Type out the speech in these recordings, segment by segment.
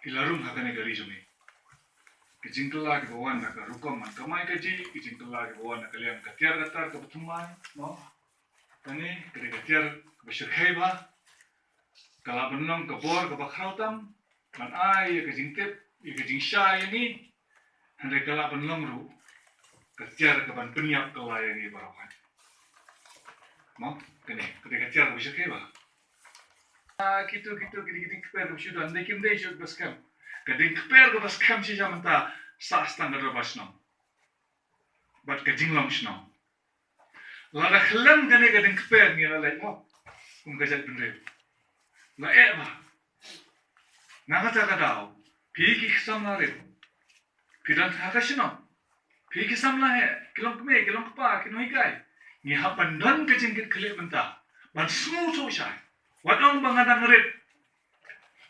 kilarum hakane gari jumi kijingkala ke bawan nak rukom man kamai kaji kijingkala ke bawan nak kalian katiar katar ke betumai no tani kede katiar besyirkai ba kala benong ke bor ke bakrautam man ai ke jingtip ke jingsha ini hande kala benong ru katiar ke ban peniap kala yang barawan no kene kede katiar besyirkai ba gitu gini keper ke syudan dekim dei syud baskam kading keper ke baskam si jamanta sa standard basnam bat kading lam snam la dakhlan gane kading keper ni la mo gajat bendre la ba nagata kadao piki samla re pidan thakashno piki samla he kilong pa kinoi kai ni hapan don kading khle banta ban su shai Wadong bangadang red.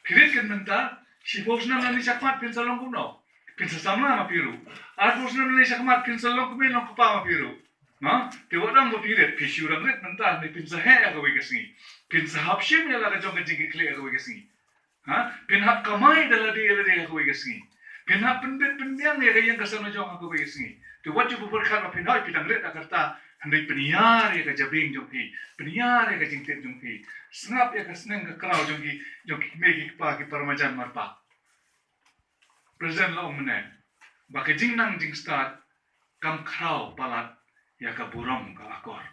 Kirit kan menta, si bos na nani sakmat pinsalong kuno. Pinsasamla ma piru. Ar bos na nani sakmat pinsalong kume long kupa ma piru. No? Ti wadong mo pirit, pisyurang red menta ni pinsahe ako wigasngi. Pinsahapshim ya laga jong kajing kikli ako wigasngi. Ha? Pinhap kamay daladi ako wigasngi. Pinhap pendiang ya kayang kasano jong ako wigasngi. Ti wadyo buburkan ma pinhoy pitang red akarta. Handai peniyar ya ka jabing jongki, peniyar ya ka jingtip jongki, snap ya ka seneng ka kraw jongki megi pa ki parmajan marpa. Present la umne, baka jing nang jing start, kam kraw palat ya ka burom ka akor.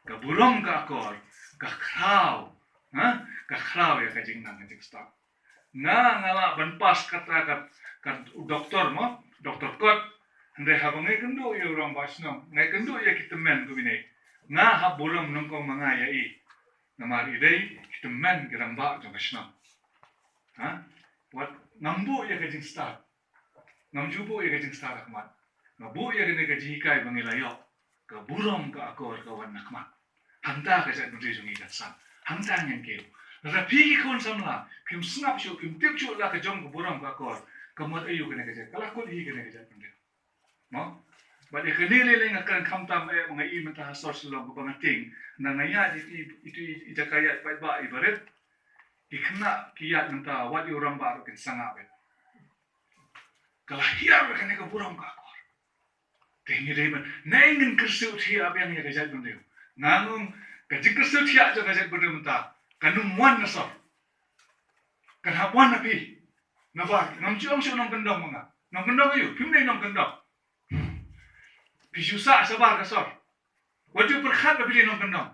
Ka burom ka akor, ka kraw, ka kraw ya ka jing nang jing start. Ngala ban pas kata doktor mo, doktor kot, Handai habang ngay kendo ya orang basnam, ngay kendo ya kita men ko binay. Nga ha buram nungkong mga yai. Namari day kita men kirang ba jong basnam. Ha? Wat ngambu ya kajing start. Ngamjubo ya kajing start akmat. Ngabu ya kene kaji hikay bangilayo. Ka buram ka akor ka wan nakmat. Hanta ka sa nudri jong ikat san. Hanta nyan keo. Rapi kon samla, pim snap syo, pim tip syo la ka jong ka buram ka akor. Kamot ayo kene kaji. Kalakot hi kene kaji pende. No, but ikanili lang akan kamtam mga imenta hasor sila bangating na ngaya itu ijakaya ba ibaret ikna kiyat nanta wat orang baru kin sangabe kalahiyar kan ka burang ka akor tingi reban naingin kersu thia abang ya gajat bunde nangum kajik kersu thia jo gajat bunde menta kanum wan nasor kan hapwan api naba namchiong syo nong kendong mga nong kendong ayo pimne nong kendong Pisusa sabar kasor. Wajib perkhat bapili nong kendong.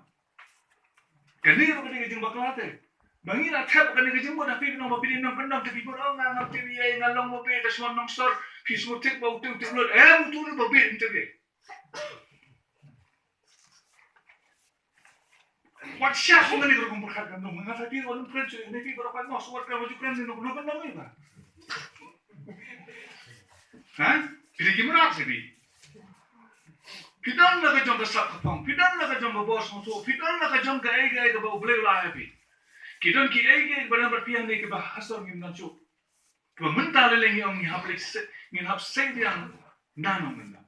Kani ko kani kajing baklate. Bangi na tap kani kajing mo na pili nong bapili nong kendong tapi ko nga ngapti wiay ngalong mo pe taswan nong sor pis mo tek ba utung tulot mutu babi intege. Wat siya ko ngani ko perkhat kendong nga tapi ko nung prenso ni pi barakan mo suwat ka wajib prenso nong kendong ba. Ha? Pili gimana sih? Pidan na ka jong ka sak kapang, pidan na ka jong ka boss mo so, pidan na ka jong ka ege ka ba ublay la happy. Kidan ki ege ba na berpiang ni ka ba hasor ngim nan so. Ba mental leng yung ngihap say diang nanong ganda.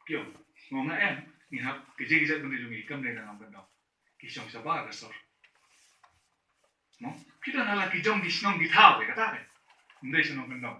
Kyo, mo nga ngihap kejig-jig bendi jong ikam na nang ganda. Kisong sa ba hasor. No? Pidan na la ki jong di snong di tawe ka tawe. Hindi sa nong ganda.